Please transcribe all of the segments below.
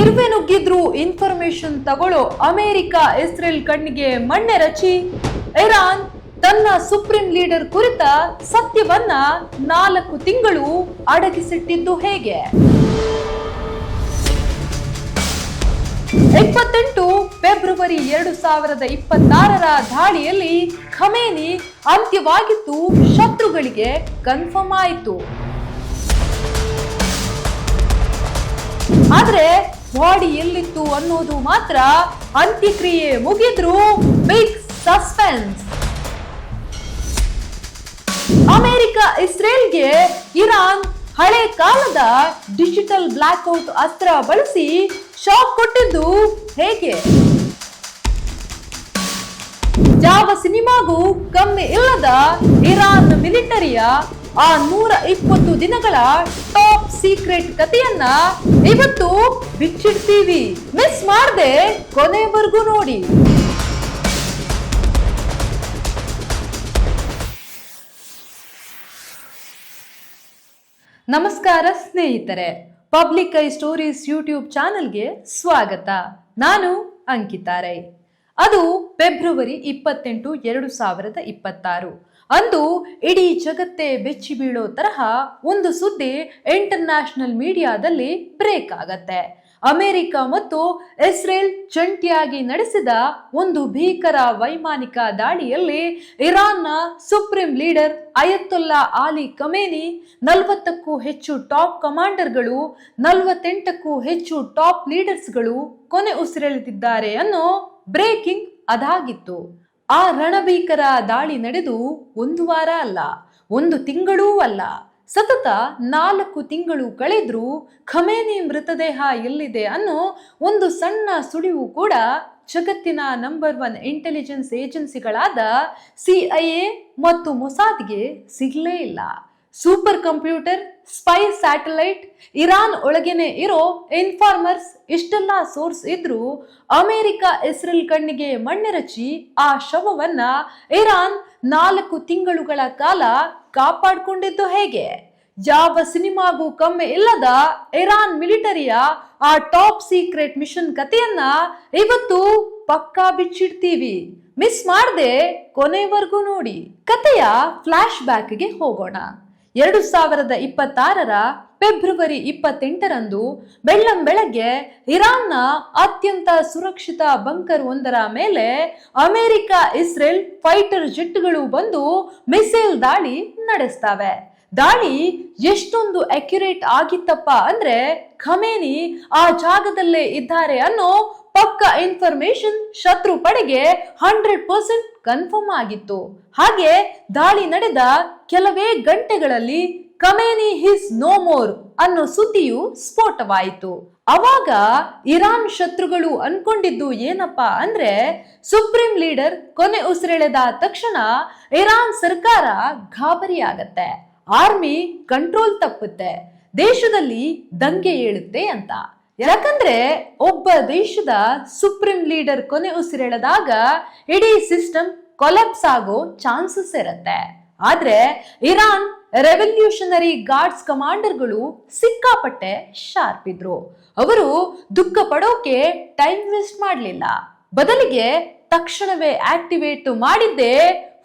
ಇರುವೆ ನುಗ್ಗಿದ್ರು ಇನ್ಫಾರ್ಮೇಶನ್ ತಗೊಳ್ಳೋ America Israel ಕಣ್ಣಿಗೆ ಮಣ್ಣೆರಚಿ ಇರಾನ್ ತನ್ನ ಸುಪ್ರೀಂ ಲೀಡರ್ ಕುರಿತ ಸತ್ಯವನ್ನ 4 ತಿಂಗಳು ಅಡಗಿಸಿಟ್ಟಿದ್ದು ಹೇಗೆ? 28 ಫೆಬ್ರವರಿ 2026ರ ದಾಳಿಯಲ್ಲಿ ಖಮೇನಿ ಅಂತ್ಯವಾಗಿದ್ದು ಶತ್ರುಗಳಿಗೆ ಕನ್ಫರ್ಮ್ ಆಯಿತು. ಆದ್ರೆ ಬಾಡಿ ಎಲ್ಲಿತ್ತು ಅನ್ನೋದು ಮಾತ್ರ ಅಂತ್ಯಕ್ರಿಯೆ ಮುಗಿದ್ರು ಬಿಗ್ ಸಸ್ಪೆನ್ಸ್. ಅಮೆರಿಕ ಇಸ್ರೇಲ್ಗೆ ಇರಾನ್ ಹಳೆ ಕಾಲದ ಡಿಜಿಟಲ್ ಬ್ಲಾಕ್ಔಟ್ ಅಸ್ತ್ರ ಬಳಸಿ ಶಾಕ್ ಕೊಟ್ಟಿದ್ದು ಹೇಗೆ? ಯಾವ ಸಿನಿಮಾಗೂ ಕಮ್ಮಿ ಇಲ್ಲದ ಇರಾನ್ ಮಿಲಿಟರಿಯ ಆ 120 ದಿನಗಳ ಟಾಪ್ ಸೀಕ್ರೆಟ್ ಕಥೆಯನ್ನ ಇವತ್ತು ಬಿಚ್ಚಿಡ್ತೀವಿ. ಮಿಸ್ ಮಾಡದೆ ಕೊನೆವರೆಗೂ ನೋಡಿ. ನಮಸ್ಕಾರ ಸ್ನೇಹಿತರೆ, ಪಬ್ಲಿಕ್ ಐ ಸ್ಟೋರೀಸ್ ಯೂಟ್ಯೂಬ್ ಚಾನೆಲ್ಗೆ ಸ್ವಾಗತ. ನಾನು ಅಂಕಿತಾ ರೈ. ಅದು ಫೆಬ್ರವರಿ 28, 2026 ಅಂದು ಇಡೀ ಜಗತ್ತೇ ಬೆಚ್ಚಿ ಬೀಳೋ ತರಹ ಒಂದು ಸುದ್ದಿ ಇಂಟರ್ನ್ಯಾಷನಲ್ ಮೀಡಿಯಾದಲ್ಲಿ ಬ್ರೇಕ್ ಆಗತ್ತೆ. ಅಮೆರಿಕ ಮತ್ತು ಇಸ್ರೇಲ್ ಜಂಟಿಯಾಗಿ ನಡೆಸಿದ ಒಂದು ಭೀಕರ ವೈಮಾನಿಕ ದಾಳಿಯಲ್ಲಿ ಇರಾನ್ನ supreme leader Ayatollah Ali Khamenei, 40ಕ್ಕೂ ಹೆಚ್ಚು ಟಾಪ್ ಕಮಾಂಡರ್ಗಳು, 48ಕ್ಕೂ ಹೆಚ್ಚು ಟಾಪ್ ಲೀಡರ್ಸ್ಗಳು ಕೊನೆ ಉಸಿರೆಳೆದಿದ್ದಾರೆ ಅನ್ನೋ ಬ್ರೇಕಿಂಗ್ ಅದಾಗಿತ್ತು. ಆ ರಣಭೀಕರ ದಾಳಿ ನಡೆದು 1 ವಾರ ಅಲ್ಲ, 1 ತಿಂಗಳೂ ಅಲ್ಲ, ಸತತ 4 ತಿಂಗಳು ಕಳೆದ್ರೂ ಖಮೇನಿ ಮೃತದೇಹ ಎಲ್ಲಿದೆ ಅನ್ನೋ ಒಂದು ಸಣ್ಣ ಸುಳಿವು ಕೂಡ ಜಗತ್ತಿನ ನಂಬರ್ 1 ಇಂಟೆಲಿಜೆನ್ಸ್ ಏಜೆನ್ಸಿಗಳಾದ CIA ಮತ್ತು ಮೊಸಾದ್ಗೆ ಸಿಗ್ಲೇ ಇಲ್ಲ. Super computer, spy satellite, Iran ಒಳಗೇನೆ ಇರೋ ಇನ್ಫಾರ್ಮರ್ಸ್ ಇಷ್ಟೆಲ್ಲ ಸೋರ್ಸ್ ಇದ್ರೂ ಅಮೆರಿಕ ಇಸ್ರೇಲ್ ಕಣ್ಣಿಗೆ ಮಣ್ಣೆರಚಿ ಆ ಶವವನ್ನ ಇರಾನ್ 4 ತಿಂಗಳುಗಳ ಕಾಲ ಕಾಪಾಡಿಕೊಂಡಿದ್ದು ಹೇಗೆ? ಯಾವ ಸಿನಿಮಾಗೂ ಕಮ್ಮಿ ಇಲ್ಲದ ಇರಾನ್ ಮಿಲಿಟರಿಯ ಆ ಟಾಪ್ ಸೀಕ್ರೆಟ್ ಮಿಷನ್ ಕಥೆಯನ್ನ ಇವತ್ತು ಪಕ್ಕಾ ಬಿಚ್ಚಿಡ್ತೀವಿ. ಮಿಸ್ ಮಾಡದೆ ಕೊನೆವರೆಗೂ ನೋಡಿ. ಕಥೆಯ ಫ್ಲಾಶ್ ಬ್ಯಾಕ್ಗೆ ಹೋಗೋಣ. 2026ರ ಫೆಬ್ರವರಿ 28ರಂದು ಬೆಳ್ಳಂಬೆಳಗ್ಗೆ ಇರಾನ್ನ ಅತ್ಯಂತ ಸುರಕ್ಷಿತ ಬಂಕರ್ ಒಂದರ ಮೇಲೆ ಅಮೆರಿಕ ಇಸ್ರೇಲ್ ಫೈಟರ್ ಜೆಟ್ಗಳು ಬಂದು ಮಿಸೈಲ್ ದಾಳಿ ನಡೆಸ್ತವೆ. ದಾಳಿ ಎಷ್ಟೊಂದು ಅಕ್ಯುರೇಟ್ ಆಗಿತ್ತಪ್ಪ ಅಂದ್ರೆ ಖಮೇನಿ ಆ ಜಾಗದಲ್ಲೇ ಇದ್ದಾರೆ ಅನ್ನೋ ಪಕ್ಕ ಇನ್ಫಾರ್ಮೇಶನ್ ಶತ್ರು ಪಡೆಗೆ 100% ಕನ್ಫರ್ಮ್ ಆಗಿತ್ತು. ಹಾಗೆ ದಾಳಿ ನಡೆದ ಕೆಲವೇ ಗಂಟೆಗಳಲ್ಲಿ ಖಮೇನಿ ಹಿಸ್ ನೋ ಮೋರ್ ಅನ್ನೋ ಸುದ್ದಿಯು ಸ್ಫೋಟವಾಯಿತು. ಅವಾಗ ಇರಾನ್ ಶತ್ರುಗಳು ಅನ್ಕೊಂಡಿದ್ದು ಏನಪ್ಪಾ ಅಂದ್ರೆ ಸುಪ್ರೀಂ ಲೀಡರ್ ಕೊನೆ ಉಸಿರೆಳೆದ ತಕ್ಷಣ ಇರಾನ್ ಸರ್ಕಾರ ಗಾಬರಿಯಾಗತ್ತೆ, ಆರ್ಮಿ ಕಂಟ್ರೋಲ್ ತಪ್ಪುತ್ತೆ, ದೇಶದಲ್ಲಿ ದಂಗೆ ಏಳುತ್ತೆ ಅಂತ. ಯಾಕಂದ್ರೆ ಒಬ್ಬ ದೇಶದ ಸುಪ್ರೀಂ ಲೀಡರ್ ಕೊನೆ ಉಸಿರೆಳೆದಾಗ ಇಡೀ ಸಿಸ್ಟಮ್ ಕೊಲಾಪ್ಸ್ ಆಗೋ ಚಾನ್ಸಸ್ ಇರತ್ತೆ. ಆದ್ರೆ ಇರಾನ್ ರೆವಲ್ಯೂಷನರಿ ಗಾರ್ಡ್ಸ್ ಕಮಾಂಡರ್ಗಳು ಸಿಕ್ಕಾಪಟ್ಟೆ ಶಾರ್ಪ್ ಇದ್ರು. ಅವರು ದುಃಖ ಪಡೋಕೆ ಟೈಮ್ ವೇಸ್ಟ್ ಮಾಡಲಿಲ್ಲ. ಬದಲಿಗೆ ತಕ್ಷಣವೇ ಆಕ್ಟಿವೇಟ್ ಮಾಡಿದ್ದೆ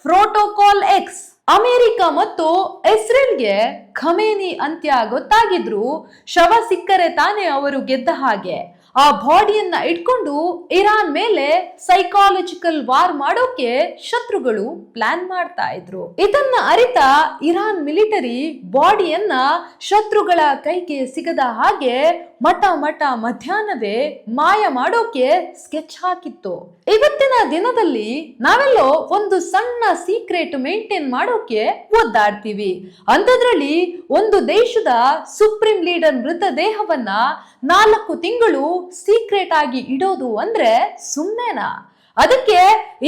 ಪ್ರೋಟೋಕಾಲ್ ಎಕ್ಸ್. ಅಮೆರಿಕ ಮತ್ತು ಇಸ್ರೇಲ್ಗೆ ಖಮೇನಿ ಅಂತ್ಯ ಗೊತ್ತಾಗಿದ್ರು ಶವ ಸಿಕ್ಕರೆ ತಾನೇ ಅವರು ಗೆದ್ದ ಹಾಗೆ. ಆ ಬಾಡಿಯನ್ನ ಇಟ್ಕೊಂಡು ಇರಾನ್ ಮೇಲೆ ಸೈಕಾಲಜಿಕಲ್ ವಾರ್ ಮಾಡೋಕೆ ಶತ್ರುಗಳು ಪ್ಲಾನ್ ಮಾಡ್ತಾ ಇದ್ರು. ಇದನ್ನ ಅರಿತ ಇರಾನ್ ಮಿಲಿಟರಿ ಬಾಡಿಯನ್ನ ಶತ್ರುಗಳ ಕೈಗೆ ಸಿಗದ ಹಾಗೆ ಮಠ ಮಧ್ಯಾಹ್ನವೇ ಮಾಯ ಮಾಡೋಕೆ ಸ್ಕೆಚ್ ಹಾಕಿತ್ತು. ಇವತ್ತಿನ ದಿನದಲ್ಲಿ ನಾವೆಲ್ಲೋ ಒಂದು ಸಣ್ಣ ಸೀಕ್ರೆಟ್ ಮೇಂಟೈನ್ ಮಾಡೋಕೆ ಒದ್ದಾಡ್ತೀವಿ. ಅಂಥದ್ರಲ್ಲಿ ಒಂದು ದೇಶದ ಸುಪ್ರೀಂ ಲೀಡರ್ ಮೃತದೇಹವನ್ನ 4 ತಿಂಗಳು ಸೀಕ್ರೆಟ್ ಆಗಿ ಇಡೋದು ಅಂದ್ರೆ ಸುಮ್ಮನೆನಾ? ಅದಕ್ಕೆ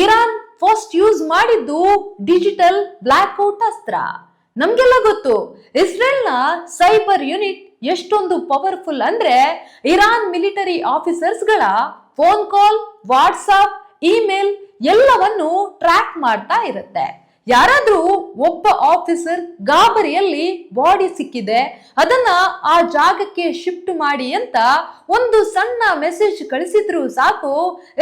ಇರಾನ್ ಫಸ್ಟ್ ಯೂಸ್ ಮಾಡಿದ್ದು ಡಿಜಿಟಲ್ ಬ್ಲಾಕ್ಔಟ್ ಅಸ್ತ್ರ. ನಮ್ಗೆಲ್ಲ ಗೊತ್ತು ಇಸ್ರೇಲ್ನ ಸೈಬರ್ ಯೂನಿಟ್ ಎಷ್ಟೊಂದು ಪವರ್ಫುಲ್ ಅಂದ್ರೆ ಇರಾನ್ ಮಿಲಿಟರಿ ಆಫೀಸರ್ಸ್ ಗಳ ಫೋನ್ ಕಾಲ್, ವಾಟ್ಸಾಪ್, ಇಮೇಲ್ ಎಲ್ಲವನ್ನು ಟ್ರ್ಯಾಕ್ ಮಾಡ್ತಾ ಇರುತ್ತೆ. ಯಾರಾದ್ರೂ ಒಬ್ಬ ಆಫೀಸರ್ ಗಾಬರಿಯಲ್ಲಿ ಬಾಡಿ ಸಿಕ್ಕಿದೆ, ಅದನ್ನ ಆ ಜಾಗಕ್ಕೆ ಶಿಫ್ಟ್ ಮಾಡಿ ಅಂತ ಒಂದು ಸಣ್ಣ ಮೆಸೇಜ್ ಕಳಿಸಿದ್ರು ಸಾಕು,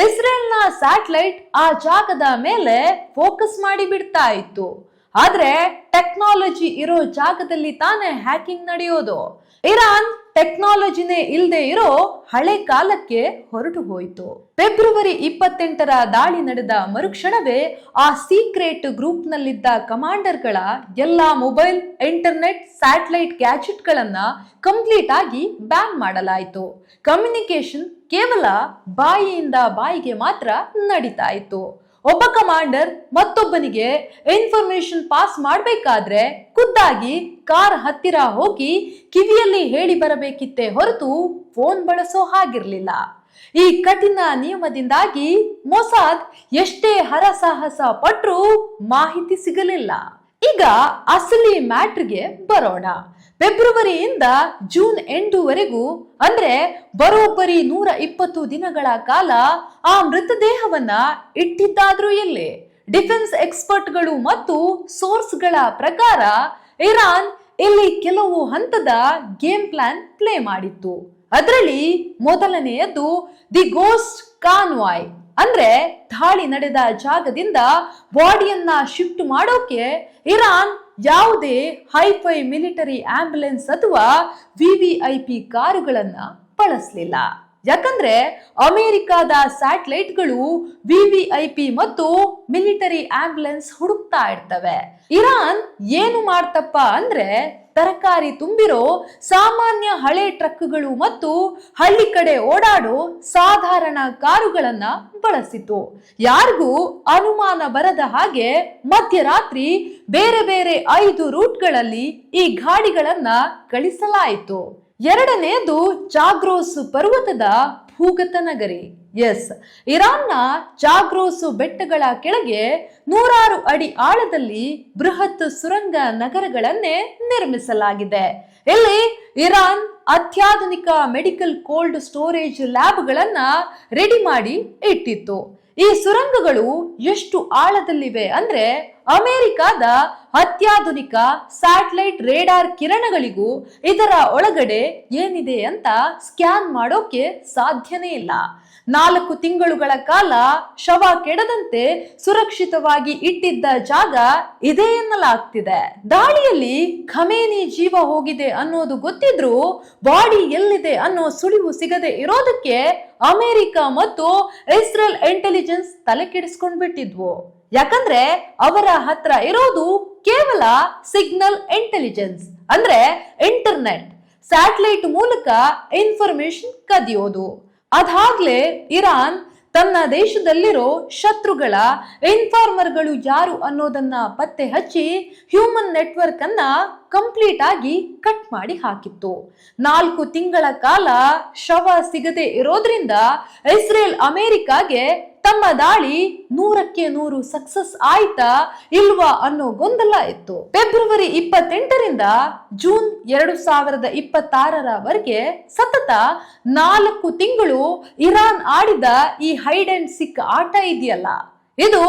ಇಸ್ರೇಲ್ನ ಸ್ಯಾಟಲೈಟ್ ಆ ಜಾಗದ ಮೇಲೆ ಫೋಕಸ್ ಮಾಡಿ ಬಿಡ್ತಾ ಇತ್ತು. ಆದ್ರೆ ಟೆಕ್ನಾಲಜಿ ಇರೋ ಜಾಗದಲ್ಲಿ ತಾನೇ ಹ್ಯಾಕಿಂಗ್ ನಡೆಯೋದು. ಇರಾನ್ ಟೆಕ್ನಾಲಜಿನೇ ಇಲ್ಲದೆ ಇರೋ ಹಳೆ ಕಾಲಕ್ಕೆ ಹೊರಟು ಹೋಯಿತು. ಫೆಬ್ರವರಿ 28ರ ದಾಳಿ ನಡೆದ ಮರುಕ್ಷಣವೇ ಆ ಸೀಕ್ರೆಟ್ ಗ್ರೂಪ್ ನಲ್ಲಿದ್ದ ಕಮಾಂಡರ್ಗಳ ಎಲ್ಲಾ ಮೊಬೈಲ್, ಇಂಟರ್ನೆಟ್, ಸ್ಯಾಟಲೈಟ್ ಗ್ಯಾಜೆಟ್ ಗಳನ್ನ ಕಂಪ್ಲೀಟ್ ಆಗಿ ಬ್ಯಾನ್ ಮಾಡಲಾಯಿತು. ಕಮ್ಯುನಿಕೇಶನ್ ಕೇವಲ ಬಾಯಿಯಿಂದ ಬಾಯಿಗೆ ಮಾತ್ರ ನಡೀತಾ ಇತ್ತು. ಒಬ್ಬ ಕಮಾಂಡರ್ ಮತ್ತೊಬ್ಬನಿಗೆ ಇನ್ಫಾರ್ಮೇಶನ್ ಪಾಸ್ ಮಾಡಬೇಕಾದ್ರೆ ಖುದ್ದಾಗಿ ಕಾರ್ ಹತ್ತಿರ ಹೋಗಿ ಕಿವಿಯಲ್ಲಿ ಹೇಳಿ ಬರಬೇಕಿತ್ತೆ ಹೊರತು ಫೋನ್ ಬಳಸೋ ಹಾಗಿರ್ಲಿಲ್ಲ. ಈ ಕಠಿಣ ನಿಯಮದಿಂದಾಗಿ ಮೊಸಾದ್ ಎಷ್ಟೇ ಹರಸಾಹಸ ಪಟ್ರೂ ಮಾಹಿತಿ ಸಿಗಲಿಲ್ಲ. ಈಗ ಅಸಲಿ ಮ್ಯಾಟ್ರಿಗೆ ಬರೋಣ. ಫೆಬ್ರವರಿಯಿಂದ ಜೂನ್ ಎಂಟುವರೆಗೂ ಅಂದ್ರೆ ಬರೋಬ್ಬರಿ 120 ದಿನಗಳ ಕಾಲ ಆ ಮೃತದೇಹವನ್ನ ಇಟ್ಟಿದ್ದಾದ್ರೂ ಎಲ್ಲಿ? ಡಿಫೆನ್ಸ್ ಎಕ್ಸ್ಪರ್ಟ್ಗಳು ಮತ್ತು ಸೋರ್ಸ್ಗಳ ಪ್ರಕಾರ ಇರಾನ್ ಇಲ್ಲಿ ಕೆಲವು ಹಂತದ ಗೇಮ್ ಪ್ಲಾನ್ ಪ್ಲೇ ಮಾಡಿತ್ತು. ಅದರಲ್ಲಿ ಮೊದಲನೆಯದು ದಿ ಗೋಸ್ಟ್ ಕಾನ್ವಾಯ್, ಅಂದ್ರೆ ದಾಳಿ ನಡೆದ ಜಾಗದಿಂದ ಬಾಡಿಯನ್ನ ಶಿಫ್ಟ್ ಮಾಡೋಕೆ ಇರಾನ್ ಯಾವುದೇ ಹೈಫೈ ಮಿಲಿಟರಿ ಆಂಬ್ಯುಲೆನ್ಸ್ ಅಥವಾ ವಿವಿಐಪಿ ಕಾರುಗಳನ್ನ ಬಳಸಲಿಲ್ಲ. ಯಾಕಂದ್ರೆ ಅಮೆರಿಕಾದ ಸ್ಯಾಟಲೈಟ್ಗಳು ವಿವಿಐಪಿ ಮತ್ತು ಮಿಲಿಟರಿ ಆಂಬ್ಯುಲೆನ್ಸ್ ಹುಡುಕ್ತಾ ಇರ್ತವೆ. ಇರಾನ್ ಏನು ಮಾಡ್ತಪ್ಪ ಅಂದ್ರೆ ತರಕಾರಿ ತುಂಬಿರೋ ಸಾಮಾನ್ಯ ಹಳೆ ಟ್ರಕ್ಗಳು ಮತ್ತು ಹಳ್ಳಿ ಕಡೆ ಓಡಾಡೋ ಸಾಧಾರಣ ಕಾರುಗಳನ್ನ ಬಳಸಿತು. ಯಾರಿಗೂ ಅನುಮಾನ ಬರದ ಹಾಗೆ ಮಧ್ಯರಾತ್ರಿ ಬೇರೆ ಬೇರೆ 5 ರೂಟ್ಗಳಲ್ಲಿ ಈ ಗಾಡಿಗಳನ್ನ ಕಳಿಸಲಾಯಿತು. ಎರಡನೆಯದು ಜಾಗ್ರೋಸ್ ಪರ್ವತದ ಭೂಗತ ನಗರಿ. ಎಸ್, ಇರಾನ್ನ ಜಾಗ್ರೋಸ್ ಬೆಟ್ಟಗಳ ಕೆಳಗೆ 100 ಅಡಿ ಆಳದಲ್ಲಿ ಬೃಹತ್ ಸುರಂಗ ನಗರಗಳನ್ನೇ ನಿರ್ಮಿಸಲಾಗಿದೆ. ಇಲ್ಲಿ ಇರಾನ್ ಅತ್ಯಾಧುನಿಕ ಮೆಡಿಕಲ್ ಕೋಲ್ಡ್ ಸ್ಟೋರೇಜ್ ಲ್ಯಾಬ್ಗಳನ್ನ ರೆಡಿ ಮಾಡಿ ಇಟ್ಟಿತ್ತು. ಈ ಸುರಂಗಗಳು ಎಷ್ಟು ಆಳದಲ್ಲಿವೆ ಅಂದ್ರೆ ಅಮೆರಿಕಾದ ಅತ್ಯಾಧುನಿಕ ಸ್ಯಾಟಲೈಟ್ ರೇಡಾರ್ ಕಿರಣಗಳಿಗೂ ಇದರ ಒಳಗಡೆ ಏನಿದೆ ಅಂತ ಸ್ಕ್ಯಾನ್ ಮಾಡೋಕೆ ಸಾಧ್ಯನೇ ಇಲ್ಲ. 4 ತಿಂಗಳುಗಳ ಕಾಲ ಶವ ಕೆಡದಂತೆ ಸುರಕ್ಷಿತವಾಗಿ ಇಟ್ಟಿದ್ದ ಜಾಗ ಇದೆ ಎನ್ನಲಾಗ್ತಿದೆ. ದಾಳಿಯಲ್ಲಿ ಖಮೇನಿ ಜೀವ ಹೋಗಿದೆ ಅನ್ನೋದು ಗೊತ್ತಿದ್ರೂ ಬಾಡಿ ಎಲ್ಲಿದೆ ಅನ್ನೋ ಸುಳಿವು ಸಿಗದೆ ಇರೋದಕ್ಕೆ ಅಮೆರಿಕ ಮತ್ತು ಇಸ್ರೇಲ್ ಇಂಟೆಲಿಜೆನ್ಸ್ ತಲೆ ಕೆಡಿಸ್ಕೊಂಡ್ಬಿಟ್ಟಿದ್ವು. ಯಾಕಂದ್ರೆ ಅವರ ಹತ್ರ ಇರೋದು ಕೇವಲ ಸಿಗ್ನಲ್ ಇಂಟೆಲಿಜೆನ್ಸ್, ಅಂದ್ರೆ ಇಂಟರ್ನೆಟ್, ಸ್ಯಾಟಲೈಟ್ ಮೂಲಕ ಇನ್ಫಾರ್ಮೇಶನ್ ಕದಿಯೋದು. ಅದಾಗ್ಲೇ ಇರಾನ್ ತನ್ನ ದೇಶದಲ್ಲಿರೋ ಶತ್ರುಗಳ ಇನ್ಫಾರ್ಮರ್ಗಳು ಯಾರು ಅನ್ನೋದನ್ನ ಪತ್ತೆ ಹಚ್ಚಿ ಹ್ಯೂಮನ್ ನೆಟ್ವರ್ಕ್ ಅನ್ನ ಕಂಪ್ಲೀಟ್ ಆಗಿ ಕಟ್ ಮಾಡಿ ಹಾಕಿತ್ತು. 4 ತಿಂಗಳ ಕಾಲ ಶವ ಸಿಗದೆ ಇರೋದ್ರಿಂದ ಇಸ್ರೇಲ್ ಅಮೆರಿಕಾಗೆ ತಮ್ಮ ದಾಳಿ 100ಕ್ಕೆ 100 ಸಕ್ಸಸ್ ಆಯ್ತಾ ಇಲ್ವಾ ಅನ್ನೋ ಗೊಂದಲ ಇತ್ತು. ಫೆಬ್ರವರಿ 28ರಿಂದ ಜೂನ್ 2026ರವರೆಗೆ ಸತತ 4 ತಿಂಗಳು ಇರಾನ್ ಆಡಿದ ಈ ಹೈಡ್ ಅಂಡ್ ಸಿಕ್ ಆಟ ಇದೆಯಲ್ಲ, ಇದು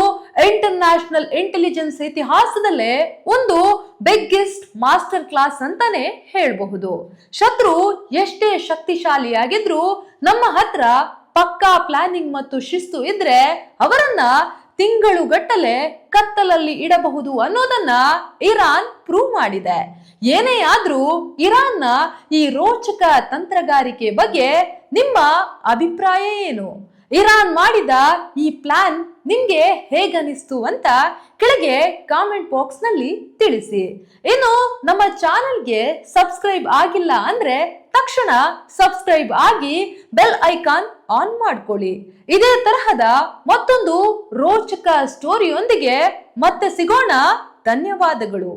ಇಂಟರ್ನ್ಯಾಷನಲ್ ಇಂಟೆಲಿಜೆನ್ಸ್ ಇತಿಹಾಸದಲ್ಲೇ ಒಂದು ಬಿಗ್ಗೆಸ್ಟ್ ಮಾಸ್ಟರ್ ಕ್ಲಾಸ್ ಅಂತಾನೆ ಹೇಳಬಹುದು. ಶತ್ರು ಎಷ್ಟೇ ಶಕ್ತಿಶಾಲಿಯಾಗಿದ್ರು ನಮ್ಮ ಹತ್ರ ಪಕ್ಕಾ ಪ್ಲಾನಿಂಗ್ ಮತ್ತು ಶಿಸ್ತು ಇದ್ರೆ ಅವರನ್ನ ತಿಂಗಳುಗಟ್ಟಲೆ ಕತ್ತಲಲ್ಲಿ ಇಡಬಹುದು ಅನ್ನೋದನ್ನ ಇರಾನ್ ಪ್ರೂವ್ ಮಾಡಿದೆ. ಏನೇ ಆದ್ರೂ ಇರಾನ್ನ ಈ ರೋಚಕ ತಂತ್ರಗಾರಿಕೆ ಬಗ್ಗೆ ನಿಮ್ಮ ಅಭಿಪ್ರಾಯ ಏನು? ಇರಾನ್ ಮಾಡಿದ ಈ ಪ್ಲಾನ್ ನಿಮ್ಗೆ ಹೇಗನಿಸ್ತು ಅಂತ ಕೆಳಗೆ ಕಾಮೆಂಟ್ ಬಾಕ್ಸ್ ನಲ್ಲಿ ತಿಳಿಸಿ. ಇನ್ನು ನಮ್ಮ ಚಾನೆಲ್ಗೆ ಸಬ್ಸ್ಕ್ರೈಬ್ ಆಗಿಲ್ಲ ಅಂದ್ರೆ ತಕ್ಷಣ ಸಬ್ಸ್ಕ್ರೈಬ್ ಆಗಿ ಬೆಲ್ ಐಕಾನ್ ಆನ್ ಮಾಡ್ಕೊಳ್ಳಿ. ಇದೇ ತರಹದ ಮತ್ತೊಂದು ರೋಚಕ ಸ್ಟೋರಿಯೊಂದಿಗೆ ಮತ್ತೆ ಸಿಗೋಣ. ಧನ್ಯವಾದಗಳು.